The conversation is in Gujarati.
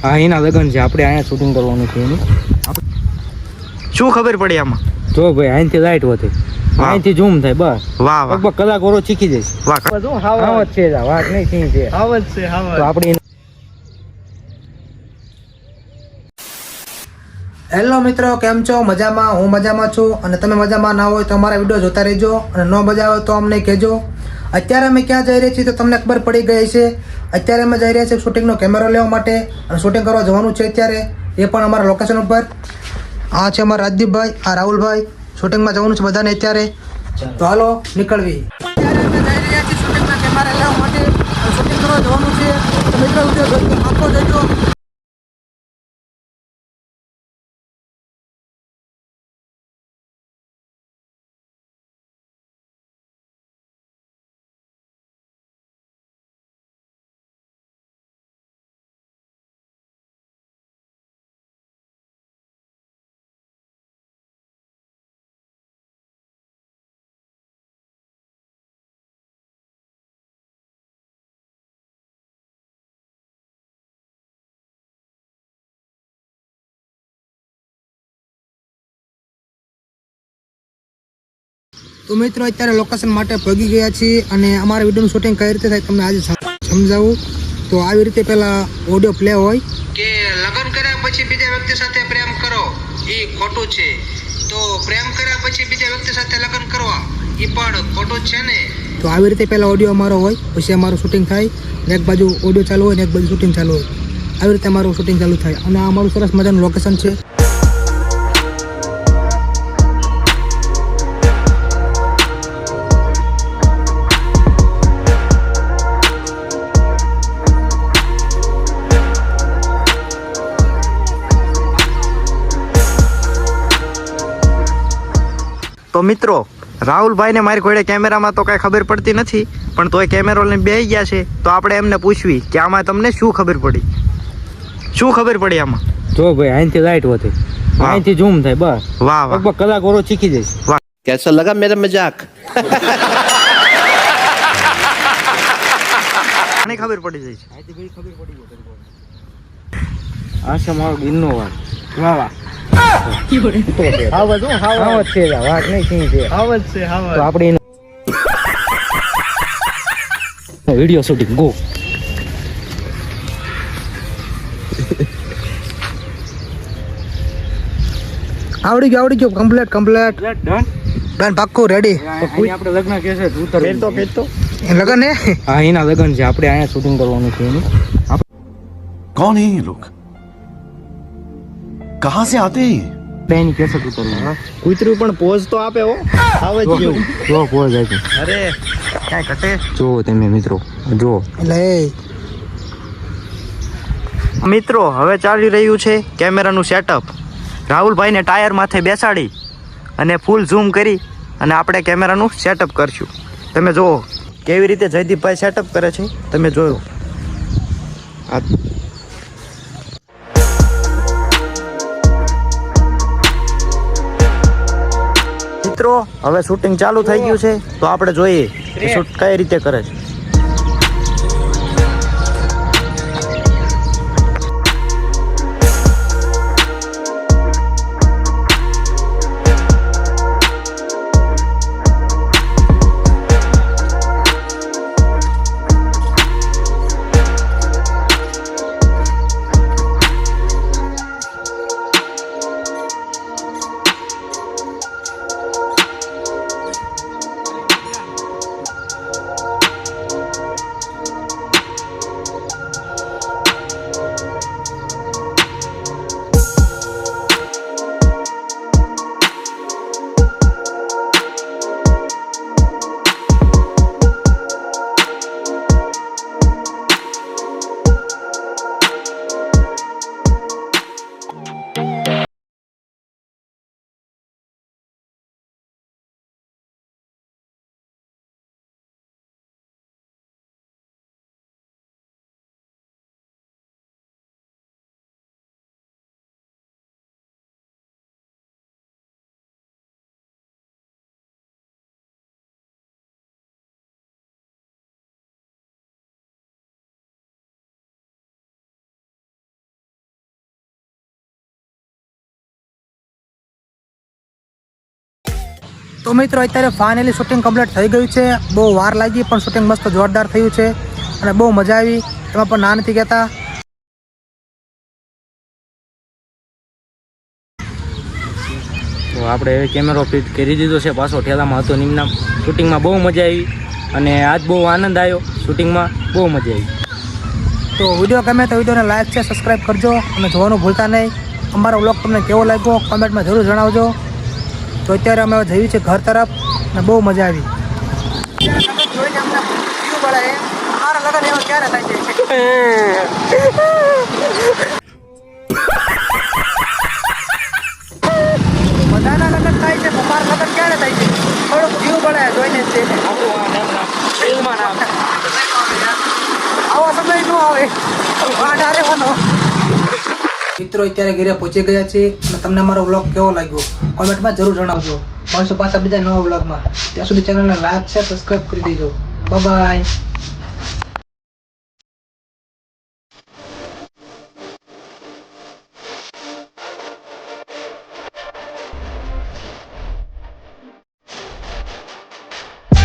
હા એના લગન છે, આપણે અહીંયા શૂટિંગ કરવાનું છે એનું. શું ખબર પડી આમાં? જો ભાઈ અહીંથી લાઈટ વધે, અહીંથી ઝૂમ થાય, બસ વાહ વાહ લગભગ કલાક ઓરો શીખી જઈશ. વાહ હાવત છે, વાત નહીં સિંહ છે. તો આપણે હેલો મિત્રો, કેમ છો? મજામાં? હું મજામાં છું અને તમે મજામાં ના હોય તો અમારા વિડીયો જોતા રહેજો અને ન મજા આવે તો અમને કહેજો. અત્યારે અમે ક્યાં જઈ રહ્યા છીએ તો તમને ખબર પડી ગઈ છે. અત્યારે અમે જઈ રહ્યા છીએ શૂટિંગનો કેમેરો લેવા માટે અને શૂટિંગ કરવા જવાનું છે અત્યારે, એ પણ અમારા લોકેશન ઉપર. આ છે અમારા રાજદીપભાઈ, આ રાહુલભાઈ. શૂટિંગમાં જવાનું છે બધાને અત્યારે, તો હાલો નીકળવી. અત્યારે અમે જઈ રહ્યા છીએ શૂટિંગના કેમેરા લેવા માટે અને શૂટિંગ કરવા જવાનું છે. તો મિત્રો વિડીયો આખો જોજો. તો મિત્રો અત્યારે લોકેશન માટે પગી ગયા છીએ અને અમારા વિડીયોનું શૂટિંગ કઈ રીતે થાય તમને આજે સમજાવું. તો આવી રીતે પહેલા ઓડિયો પ્લે હોય કે લગ્ન કર્યા પછી બીજા વ્યક્તિ સાથે પ્રેમ કરો એ ખોટું છે, તો પ્રેમ કર્યા પછી બીજા વ્યક્તિ સાથે લગ્ન કરવા એ પણ ખોટું જ છે ને. તો આવી રીતે પહેલા ઓડિયો અમારો હોય, પછી અમારું શૂટિંગ થાય ને એક બાજુ ઓડિયો ચાલુ હોય ને એક બાજુ શૂટિંગ ચાલુ હોય. આવી રીતે અમારું શૂટિંગ ચાલુ થાય અને આ અમારું સરસ મજાનું લોકેશન છે. તો મિત્રો રાહુલભાઈને મારી ઘોડે કેમેરામાં તો કઈ ખબર પડતી નથી, પણ તોય કેમેરો લઈને બેસી ગયા છે. તો આપણે એમને પૂછવી કે આમાં તમને શું ખબર પડી, શું ખબર પડી આમાં? જો ભાઈ અહીંથી લાઈટ વધે, અહીંથી ઝૂમ થાય, બસ વાહ વાહ લગભગ કલાક ઓરો શીખી જઈશ. વાહ कैसा लगा मेरा मजाक? આની ખબર પડી જાય છે. આ છે મારો દિલનો વાત. વાહ વાહ. હાવત છે, વાત નહીં સિંહ છે. તો આપણે એનો વિડીયો શૂટિંગ ગો. આવડી ગયો કમ્પ્લીટ ડન પાક્કું રેડી. આપણે લગ્ન કેસે ઉતર લગન હે? હા એના લગ્ન છે, આપણે અહીંયા શૂટિંગ કરવાનું છે એનું. कौन है ये लोग? कहां से आते हैं? એની કેસે ઉતરવાનું. કૂતરું પણ પોઝ તો આપે હો, આવે જ જેવું. જો પોઝ આપે. અરે ક્યાંય ઘટે. જો તમે મિત્રો જો. એટલે મિત્રો હવે ચાલી રહ્યું છે કેમેરાનું સેટઅપ. રાહુલભાઈને ટાયર માથે બેસાડી અને ફૂલ ઝૂમ કરી અને આપણે કેમેરાનું સેટઅપ કરશું. તમે જુઓ કેવી રીતે જયદીપભાઈ સેટઅપ કરે છે, તમે જોયો. મિત્રો હવે શૂટિંગ ચાલુ થઈ ગયું છે, તો આપણે જોઈએ કે શૂટ કઈ રીતે કરે છે. તો મિત્રો અત્યારે ફાઇનલી શૂટિંગ કમ્પ્લીટ થઈ ગયું છે. બહુ વાર લાગી પણ શૂટિંગ મસ્ત જોરદાર થયું છે અને બહુ મજા આવી. એમાં પણ ના નથી કહેતા. તો આપણે હવે કેમેરો ફિટ કરી દીધો છે, પાછો ઠેલામાં હતો નિમનામ. શૂટિંગમાં બહુ મજા આવી અને આજ બહુ આનંદ આવ્યો. શૂટિંગમાં બહુ મજા આવી. તો વિડીયો ગમે તો વિડીયોને લાઈક છે, સબસ્ક્રાઈબ કરજો અને જોવાનું ભૂલતા નહીં. અમારો વ્લોગ તમને કેવો લાગ્યો કમેન્ટમાં જરૂર જણાવજો. તો અત્યારે અમે જઈએ છીએ ઘર તરફ અને બહુ મજા આવી. બધાના લગ્ન થાય છે, અમારા લગ્ન ક્યારે થાય છે? થોડુંક જીવ પડે જોઈને જ છે. આવો સમય ન આવે. મિત્રો અત્યારે ઘરે પહોંચી ગયા છે અને તમને અમારો વ્લોગ કેવો લાગ્યો કોમેન્ટમાં જરૂર જણાવજો. મળશું પાછા બીજા નવા વ્લોગમાં. ત્યાં સુધી ચેનલને લાઈક છે, સબસ્ક્રાઈબ કરી દેજો. બાય.